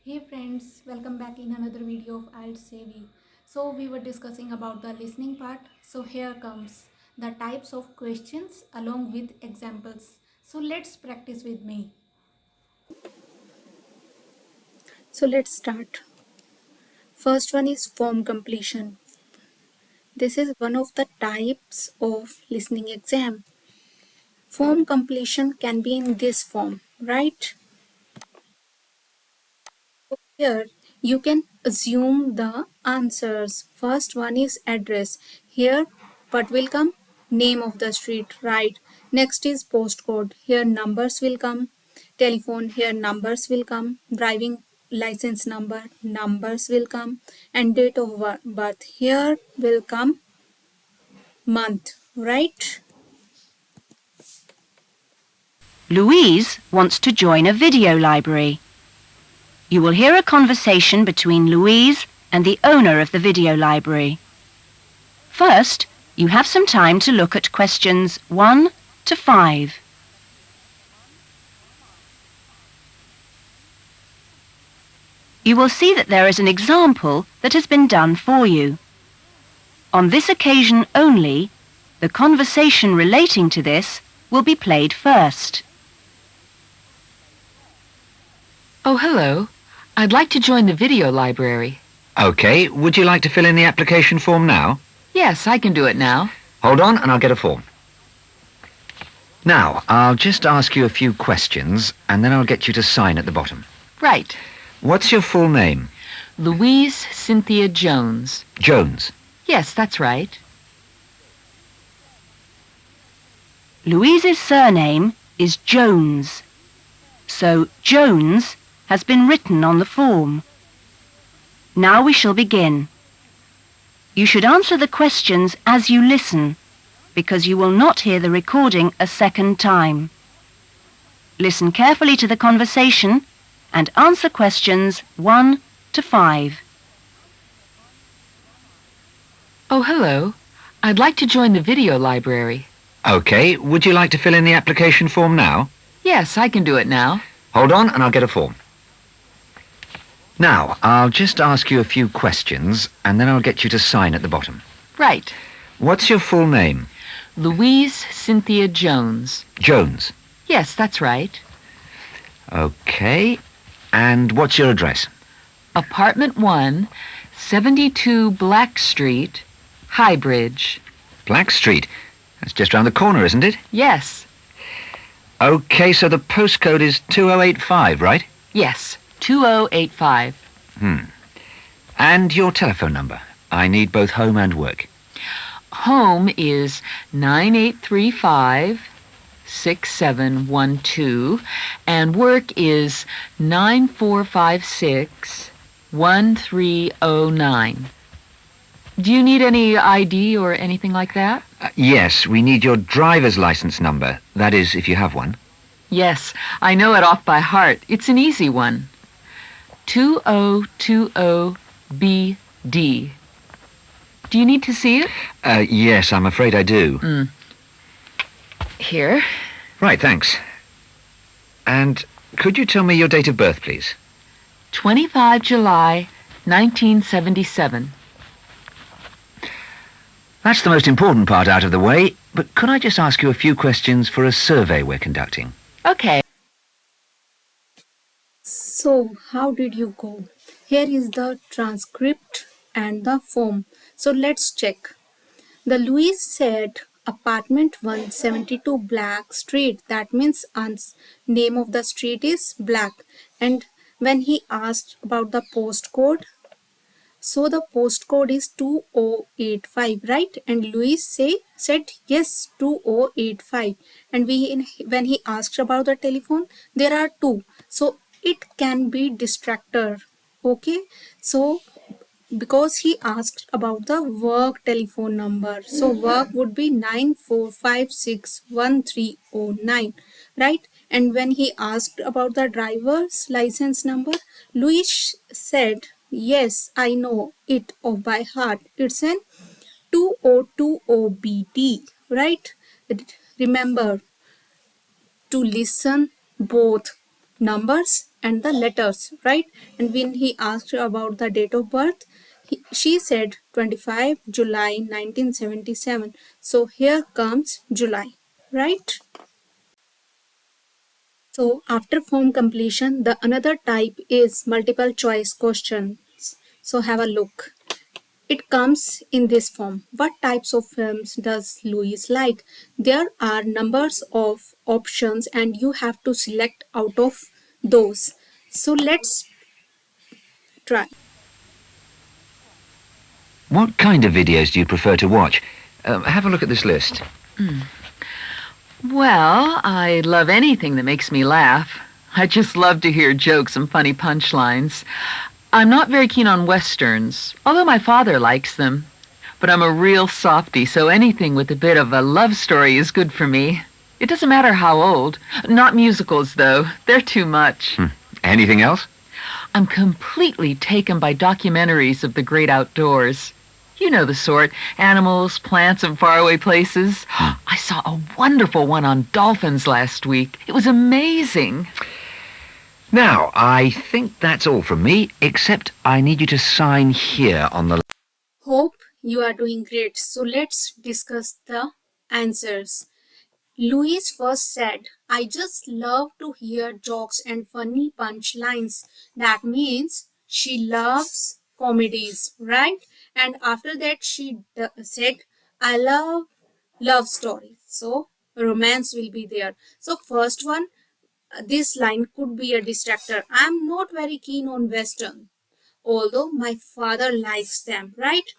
Hey friends, welcome back in another video of IELTS Savvy. So we were discussing about the listening part. So here comes the types of questions along with examples. So let's practice with me. So let's start. First one is form completion. This is one of the types of listening exam. Form completion can be in this form, right? Here you can assume the answers. First one is address. Here what will come? Name of the street, right? Next is postcode. Here numbers will come. Telephone, here numbers will come. Driving license number, numbers will come. And date of birth, here will come month, right? Louise wants to join a video library. You will hear a conversation between Louise and the owner of the video library. First, you have some time to look at questions 1 to 5. You will see that there is an example that has been done for you. On this occasion only, the conversation relating to this will be played first. Oh, hello. I'd like to join the video library. OK, would you like to fill in the application form now? Yes, I can do it now. Hold on and I'll get a form. Now, I'll just ask you a few questions and then I'll get you to sign at the bottom. Right. What's your full name? Louise Cynthia Jones. Jones. Yes, that's right. Louise's surname is Jones, so Jones has been written on the form. Now we shall begin. You should answer the questions as you listen, because you will not hear the recording a second time. Listen carefully to the conversation and answer questions 1 to 5. Oh, hello. I'd like to join the video library. OK, would you like to fill in the application form now? Yes, I can do it now. Hold on and I'll get a form. Now, I'll just ask you a few questions and then I'll get you to sign at the bottom. Right. What's your full name? Louise Cynthia Jones. Jones. Yes, that's right. OK. And what's your address? Apartment 1, 72 Black Street, Highbridge. Black Street. That's just round the corner, isn't it? Yes. OK, so the postcode is 2085, right? Yes, 2085. And your telephone number. I need both home and work. Home is 9835-6712 and work is 9456-1309. Do you need any ID or anything like that? Yes, we need your driver's license number. That is, if you have one. Yes, I know it off by heart. It's an easy one. 2020BD. Do you need to see it? Yes, I'm afraid I do. Here. Right, thanks. And could you tell me your date of birth, please? 25 July, 1977. That's the most important part out of the way, but could I just ask you a few questions for a survey we're conducting? Okay. So how did you go? Here is the transcript and the form. So let's check. The Louise said apartment 172 Black Street. That means name of the street is Black. And when he asked about the postcode, so the postcode is 2085, right? And Louise said yes, 2085. And when he asked about the telephone, there are two. So it can be distractor. Okay. So because he asked about the work telephone number, so work would be 94561309, right? And when he asked about the driver's license number, Luis said, yes, I know it off by heart. It's an 2020BD, right? Remember to listen both numbers and the letters, right? And when he asked her about the date of birth, she said 25 July 1977. So here comes July, right? So after form completion, the another type is multiple choice questions. So have a look. It comes in this form. What types of films does Louis like? There are numbers of options and you have to select out of those. So let's try. What kind of videos do you prefer to watch? Have a look at this list. Well, I love anything that makes me laugh. I just love to hear jokes and funny punchlines. I'm not very keen on westerns, although my father likes them. But I'm a real softie, so anything with a bit of a love story is good for me. It doesn't matter how old. Not musicals, though. They're too much. Anything else? I'm completely taken by documentaries of the great outdoors. You know the sort, animals, plants, and faraway places. I saw a wonderful one on dolphins last week. It was amazing. Now, I think that's all from me, except I need you to sign here on the... Hope you are doing great. So let's discuss the answers. Louise first said, I just love to hear jokes and funny punchlines. That means she loves comedies, right? And after that, she said, I love love stories. So romance will be there. So first one, this line could be a distractor. I'm not very keen on Western, although my father likes them, right?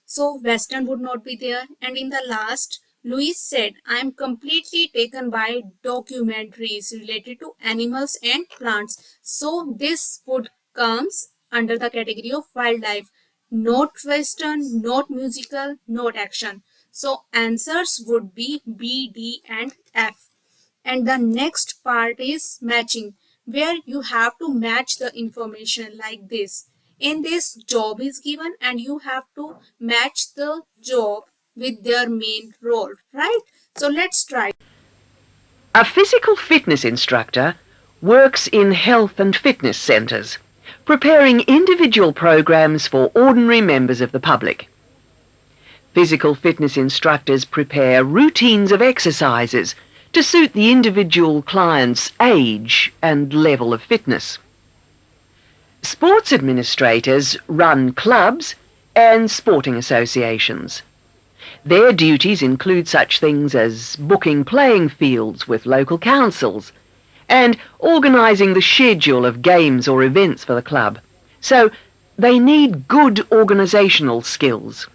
So Western would not be there. And in the last, Louis said, I am completely taken by documentaries related to animals and plants. So this would comes under the category of wildlife. Not Western, not musical, not action. So answers would be B, D, and F. And the next part is matching, where you have to match the information like this. In this, job is given and you have to match the job with their main role, right? So let's try. A physical fitness instructor works in health and fitness centres, preparing individual programs for ordinary members of the public. Physical fitness instructors prepare routines of exercises to suit the individual client's age and level of fitness. Sports administrators run clubs and sporting associations. Their duties include such things as booking playing fields with local councils and organising the schedule of games or events for the club. So they need good organisational skills.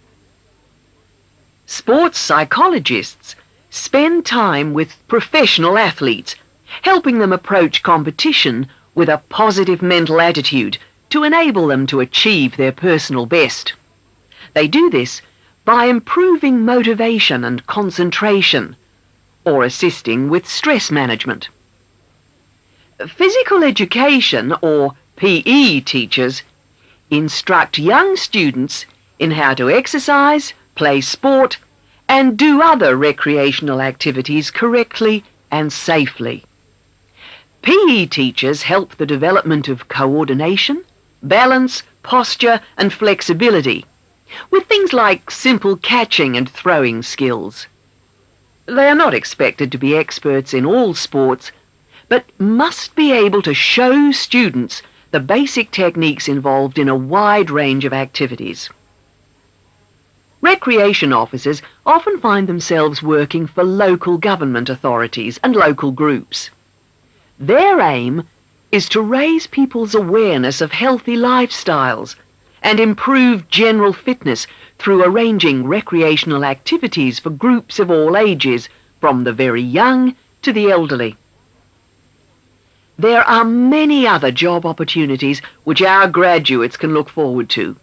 Sports psychologists spend time with professional athletes, helping them approach competition with a positive mental attitude to enable them to achieve their personal best. They do this by improving motivation and concentration, or assisting with stress management. Physical education, or PE teachers, instruct young students in how to exercise, play sport, and do other recreational activities correctly and safely. PE teachers help the development of coordination, balance, posture, and flexibility, with things like simple catching and throwing skills. They are not expected to be experts in all sports, but must be able to show students the basic techniques involved in a wide range of activities. Recreation officers often find themselves working for local government authorities and local groups. Their aim is to raise people's awareness of healthy lifestyles and improve general fitness through arranging recreational activities for groups of all ages, from the very young to the elderly. There are many other job opportunities which our graduates can look forward to.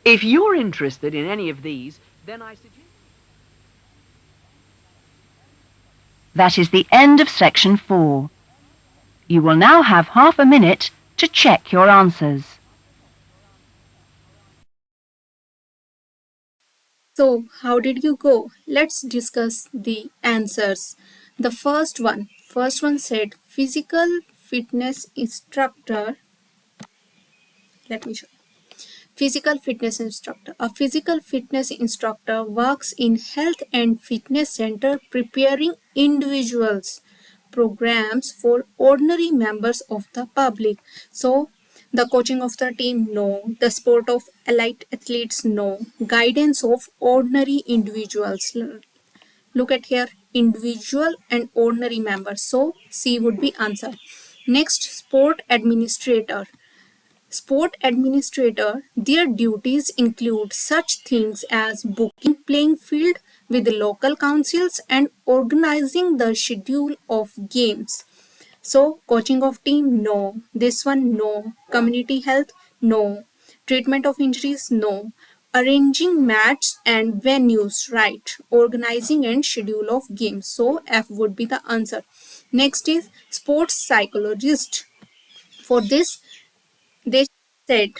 If you're interested in any of these, then I suggest... That is the end of section 4. You will now have half a minute to check your answers. So, how did you go? Let's discuss the answers. The first one said physical fitness instructor. Let me show you. Physical fitness instructor. A physical fitness instructor works in health and fitness center preparing individuals programs for ordinary members of the public. So the coaching of the team, no. The sport of elite athletes, no. Guidance of ordinary individuals. Look at here, individual and ordinary members. So C would be answer. Next, sport administrator. Sport administrator, their duties include such things as booking playing field with the local councils and organizing the schedule of games. So, coaching of team, no. This one, no. Community health, no. Treatment of injuries, no. Arranging matches and venues, right. Organizing and schedule of games. So, F would be the answer. Next is sports psychologist. For this, they said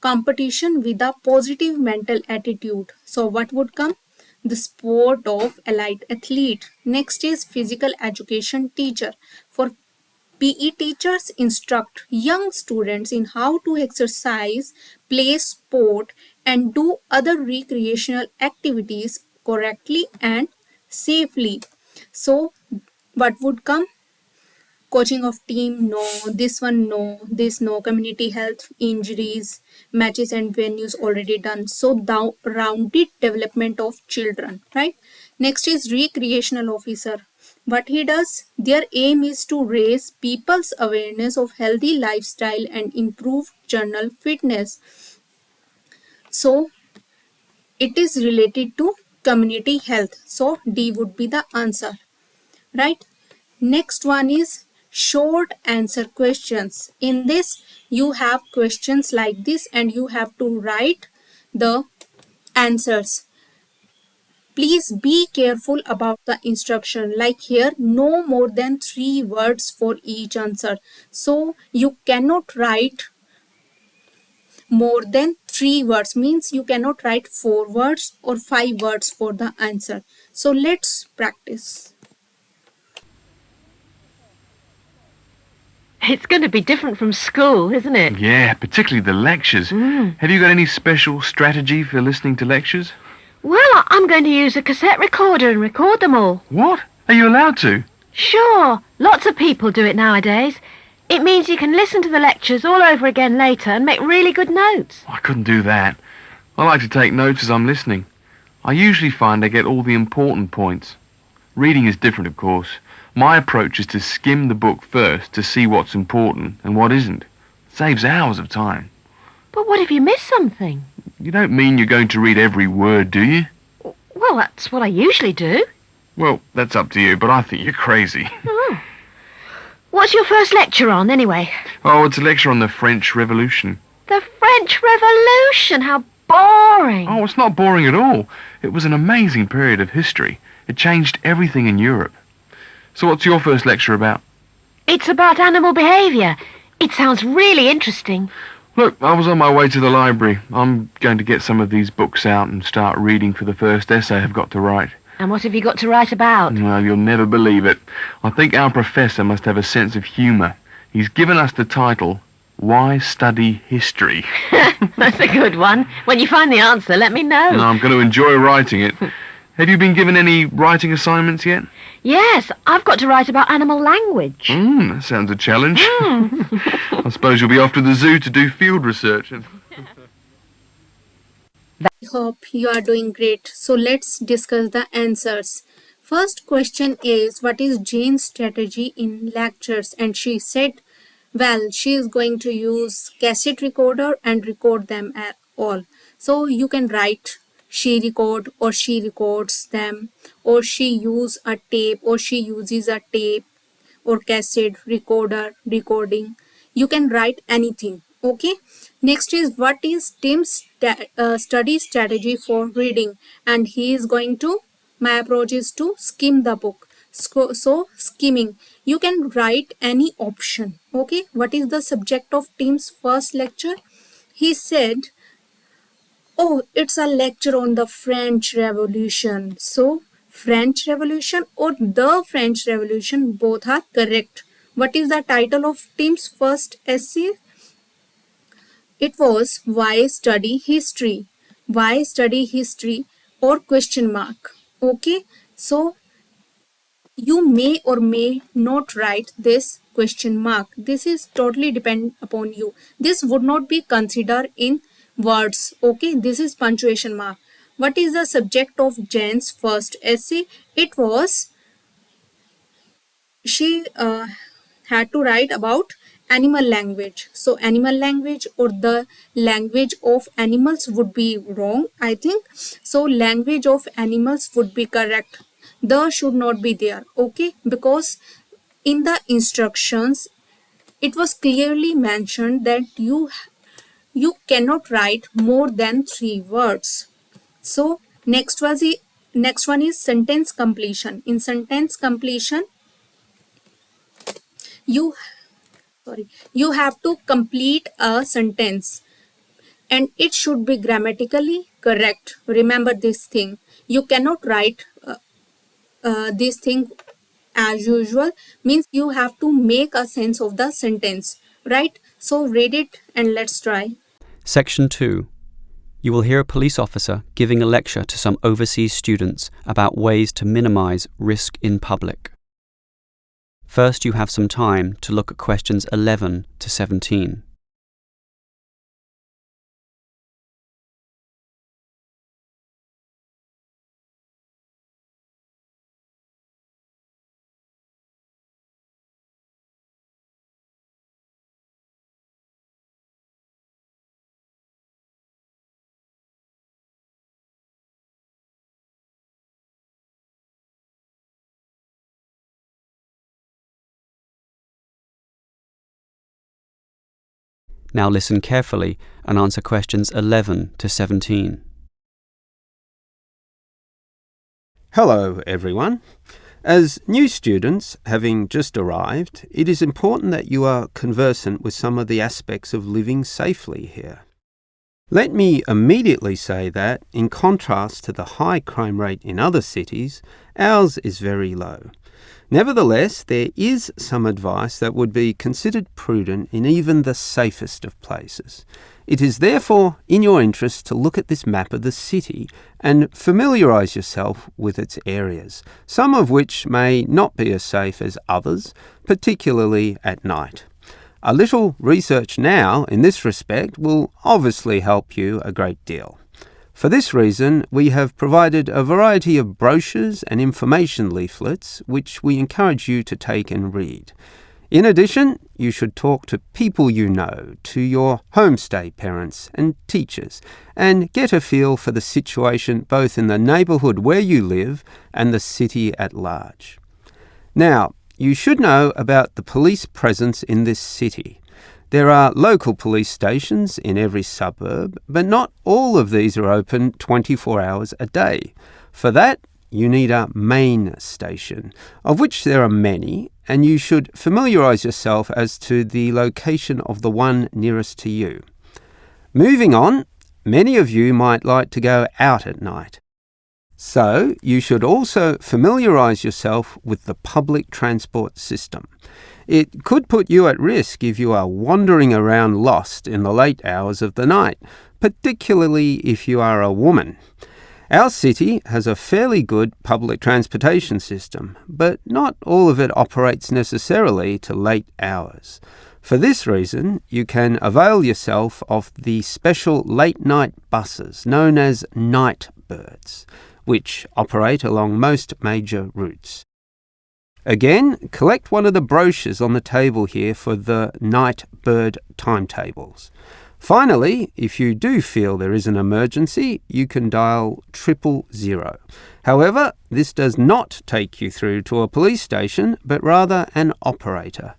competition with a positive mental attitude. So, what would come? The sport of elite athlete. Next is physical education teacher. For PE teachers instruct young students in how to exercise, play sport, and do other recreational activities correctly and safely. So, what would come? Coaching of team, no. This one, no. This, no. Community health, injuries, matches and venues already done. So, the rounded development of children, right? Next is recreational officer. What he does, their aim is to raise people's awareness of healthy lifestyle and improve general fitness. So, it is related to community health. So, D would be the answer, right? Next one is short answer questions. In this, you have questions like this and you have to write the answers. Please be careful about the instruction. Like here, no more than 3 words for each answer. So you cannot write more than 3 words, means you cannot write 4 words or 5 words for the answer. So let's practice. It's going to be different from school, isn't it? Yeah, particularly the lectures. Have you got any special strategy for listening to lectures? Well, I'm going to use a cassette recorder and record them all. What? Are you allowed to? Sure, lots of people do it nowadays. It means you can listen to the lectures all over again later and make really good notes. I couldn't do that. I like to take notes as I'm listening. I usually find I get all the important points. Reading is different, of course. My approach is to skim the book first to see what's important and what isn't. It saves hours of time. But what if you miss something? You don't mean you're going to read every word, do you? Well, that's what I usually do. Well, that's up to you, but I think you're crazy. Oh. What's your first lecture on, anyway? Oh, it's a lecture on the French Revolution. The French Revolution, how boring. Oh, it's not boring at all. It was an amazing period of history. It changed everything in Europe. So what's your first lecture about? It's about animal behaviour. It sounds really interesting. Look, I was on my way to the library. I'm going to get some of these books out and start reading for the first essay I've got to write. And what have you got to write about? Well, you'll never believe it. I think our professor must have a sense of humour. He's given us the title, Why Study History? That's a good one. When you find the answer, let me know. I'm going to enjoy writing it. Have you been given any writing assignments yet? Yes, I've got to write about animal language. That sounds a challenge. I suppose you'll be off to the zoo to do field research. I hope you are doing great. So let's discuss the answers. First question is, what is Jane's strategy in lectures? And she said, well, she is going to use cassette recorder and record them at all. So you can write she record or she records them, or she use a tape or she uses a tape or cassette recorder recording. You can write anything. Okay. Next is, what is Tim's study strategy for reading? And he is going to, my approach is to skim the book. So skimming, you can write any option. Okay. What is the subject of Tim's first lecture? He said, oh, it's a lecture on the French Revolution. So French Revolution or the French Revolution, both are correct. What is the title of Tim's first essay? It was Why Study History? Why Study History or question mark. Okay, so you may or may not write this question mark. This is totally depend upon you. This would not be considered in words. Okay, this is punctuation mark. What is the subject of Jane's first essay? It was she had to write about animal language. So animal language or the language of animals would be wrong, I think. So language of animals would be correct. The should not be there, okay, because in the instructions it was clearly mentioned that you cannot write more than 3 words. So next one is sentence completion. In sentence completion, you you have to complete a sentence and it should be grammatically correct. Remember this thing. You cannot write this thing as usual, means you have to make a sense of the sentence, right? So read it and let's try. Section 2. You will hear a police officer giving a lecture to some overseas students about ways to minimise risk in public. First, you have some time to look at questions 11 to 17. Now listen carefully and answer questions 11 to 17. Hello, everyone. As new students, having just arrived, it is important that you are conversant with some of the aspects of living safely here. Let me immediately say that, in contrast to the high crime rate in other cities, ours is very low. Nevertheless, there is some advice that would be considered prudent in even the safest of places. It is therefore in your interest to look at this map of the city and familiarise yourself with its areas, some of which may not be as safe as others, particularly at night. A little research now in this respect will obviously help you a great deal. For this reason, we have provided a variety of brochures and information leaflets which we encourage you to take and read. In addition, you should talk to people you know, to your homestay parents and teachers, and get a feel for the situation both in the neighbourhood where you live and the city at large. Now, you should know about the police presence in this city. There are local police stations in every suburb, but not all of these are open 24 hours a day. For that, you need a main station, of which there are many, and you should familiarise yourself as to the location of the one nearest to you. Moving on, many of you might like to go out at night. So, you should also familiarise yourself with the public transport system. It could put you at risk if you are wandering around lost in the late hours of the night, particularly if you are a woman. Our city has a fairly good public transportation system, but not all of it operates necessarily to late hours. For this reason, you can avail yourself of the special late-night buses known as night birds, which operate along most major routes. Again, collect one of the brochures on the table here for the night bird timetables. Finally, if you do feel there is an emergency, you can dial 000. However, this does not take you through to a police station, but rather an operator.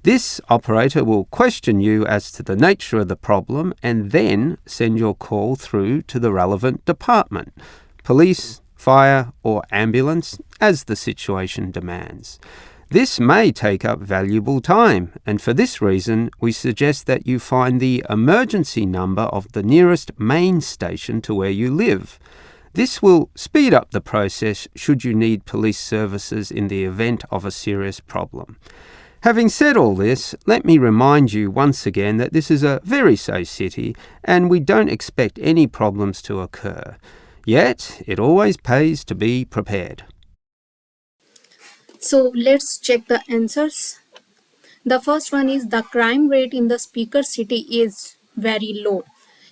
This operator will question you as to the nature of the problem and then send your call through to the relevant department, police, fire, or ambulance, as the situation demands. This may take up valuable time, and for this reason, we suggest that you find the emergency number of the nearest main station to where you live. This will speed up the process should you need police services in the event of a serious problem. Having said all this, let me remind you once again that this is a very safe city and we don't expect any problems to occur. Yet, it always pays to be prepared. So let's check the answers. The first one is the crime rate in the speaker city is very low.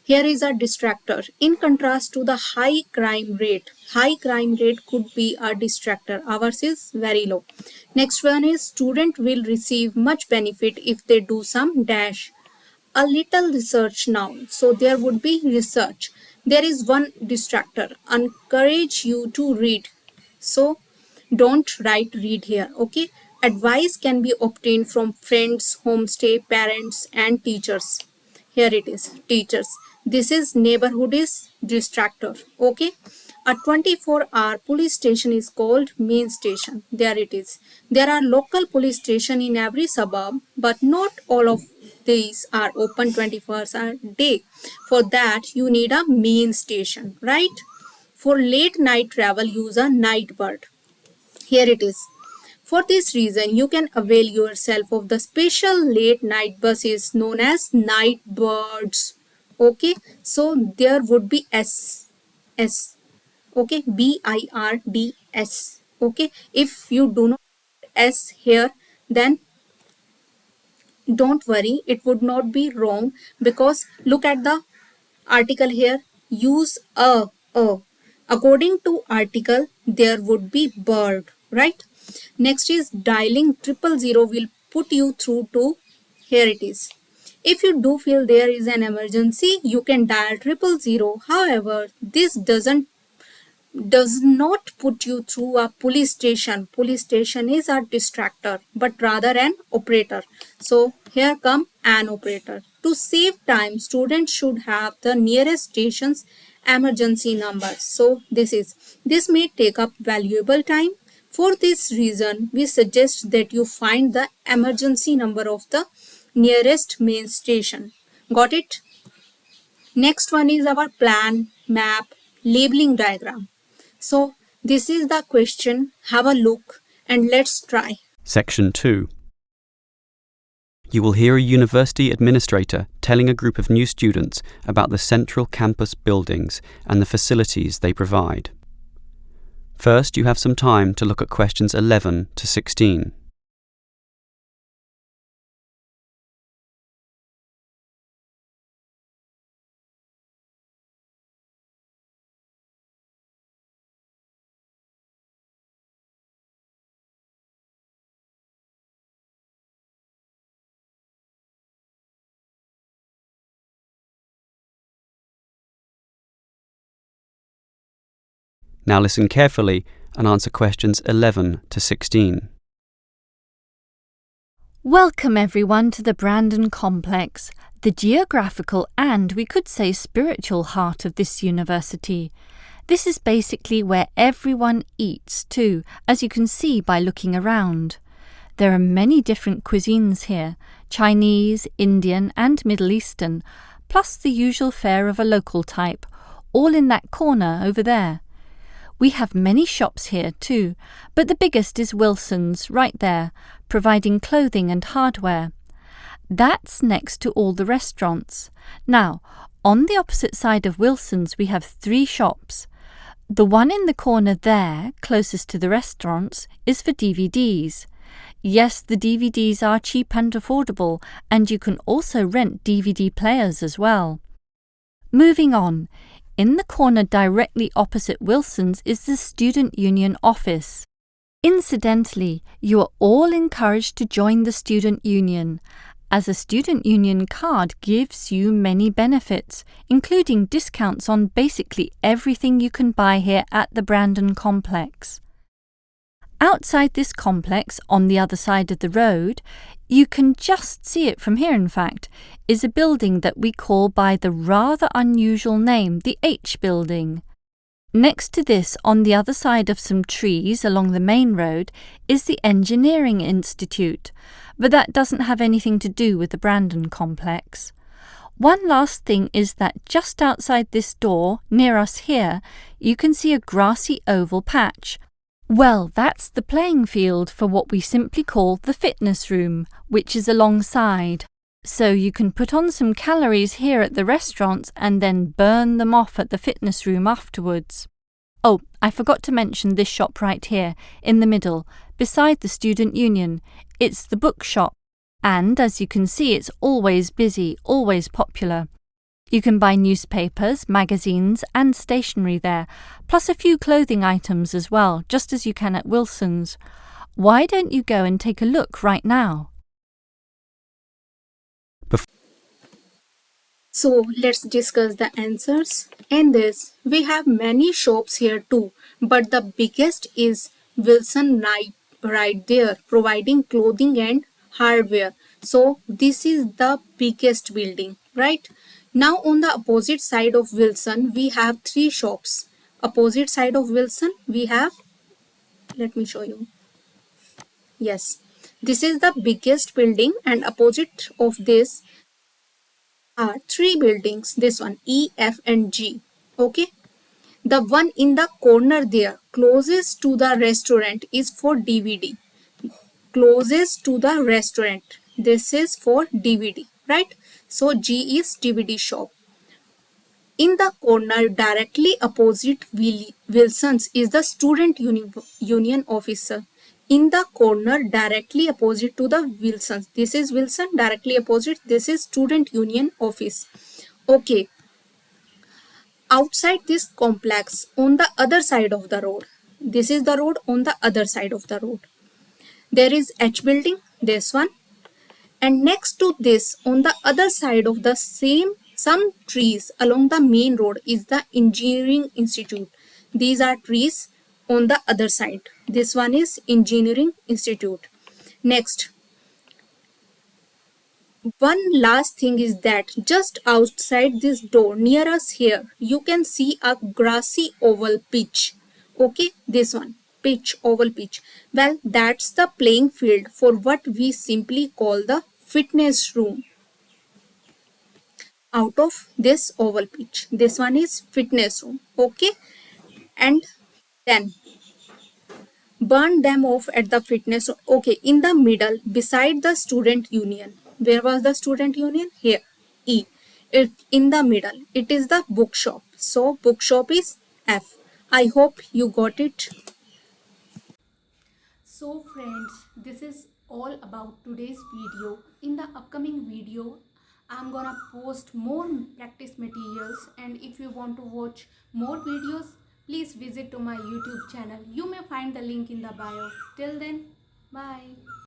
Here is a distractor. In contrast to the high crime rate could be a distractor. Ours is very low. Next one is student will receive much benefit if they do some dash. A little research now. So there would be research. There is one distractor. Encourage you to read. So don't write read here. Okay. Advice can be obtained from friends, homestay, parents, and teachers. Here it is, teachers. This is neighborhood is distractor. Okay. A 24-hour police station is called main station. There it is. There are local police station in every suburb, but not all of these are open 24 hours a day. For that, you need a main station, right? For late night travel, use a night bird. Here it is. For this reason, you can avail yourself of the special late night buses known as night birds. Okay, so there would be S. Okay, BIRDS. Okay, if you do not S here, then don't worry, it would not be wrong, because look at the article here. Use a. According to article, there would be bird, right? Next is dialing 000 will put you through to, here it is. If you do feel there is an emergency, you can dial 000. However, this does not put you through a police station. Police station is a distractor, but rather an operator. So here come an operator. To save time, students should have the nearest station's emergency number. So this may take up valuable time. For this reason, we suggest that you find the emergency number of the nearest main station. Got it? Next one is our plan, map, labeling diagram. So this is the question. Have a look and let's try. Section 2. You will hear a university administrator telling a group of new students about the central campus buildings and the facilities they provide. First, you have some time to look at questions 11 to 16. Now listen carefully and answer questions 11 to 16. Welcome everyone to the Brandon Complex, the geographical and, we could say, spiritual heart of this university. This is basically where everyone eats too, as you can see by looking around. There are many different cuisines here, Chinese, Indian and Middle Eastern, plus the usual fare of a local type, all in that corner over there. We have many shops here too, but the biggest is Wilson's right there, providing clothing and hardware. That's next to all the restaurants. Now, on the opposite side of Wilson's we have 3 shops. The one in the corner there, closest to the restaurants, is for DVDs. Yes, the DVDs are cheap and affordable, and you can also rent DVD players as well. Moving on. In the corner directly opposite Wilson's is the Student Union office. Incidentally, you are all encouraged to join the Student Union, as a Student Union card gives you many benefits, including discounts on basically everything you can buy here at the Brandon Complex. Outside this complex, on the other side of the road, you can just see it from here in fact, is a building that we call by the rather unusual name, the H Building. Next to this, on the other side of some trees along the main road, is the Engineering Institute, but that doesn't have anything to do with the Brandon Complex. One last thing is that just outside this door, near us here, you can see a grassy oval patch. Well, that's the playing field for what we simply call the fitness room, which is alongside. So you can put on some calories here at the restaurant and then burn them off at the fitness room afterwards. Oh, I forgot to mention this shop right here, in the middle, beside the student union. It's the bookshop. And as you can see, it's always busy, always popular. You can buy newspapers, magazines, and stationery there, plus a few clothing items as well, just as you can at Wilson's. Why don't you go and take a look right now? So let's discuss the answers. In this, we have many shops here too, but the biggest is Wilson right there, providing clothing and hardware. So this is the biggest building, right? Now on the opposite side of Wilson, we have three shops. Opposite side of Wilson, we have, let me show you. Yes, this is the biggest building, and opposite of this are three buildings. This one, E, F, and G. Okay. The one in the corner there, closest to the restaurant, is for DVD. Closest to the restaurant. This is for DVD, right? So G is DVD shop. In the corner directly opposite Wilson's is the student union officer. In the corner directly opposite to the Wilson's. This is Wilson, directly opposite. This is student union office. Okay, outside this complex on the other side of the road, this is the road on the other side of the road, there is H building, this one, and next to this on the other side of the same some trees along the main road is the engineering institute. These are trees on the other side. This one is engineering institute. Next, one last thing is that just outside this door near us here, you can see a grassy oval pitch. Okay, this one, pitch, oval pitch. Well, that's the playing field for what we simply call the fitness room out of this oval pitch. This one is fitness room. Okay, and then burn them off at the fitness. Okay, in the middle beside the student union, where was the student union? Here, E. It in the middle, it is the bookshop, so bookshop is F. I hope you got it. So friends, this is all about today's video. In the upcoming video, I'm gonna post more practice materials, and if you want to watch more videos, please visit to my YouTube channel. You may find the link in the bio. Till then, bye.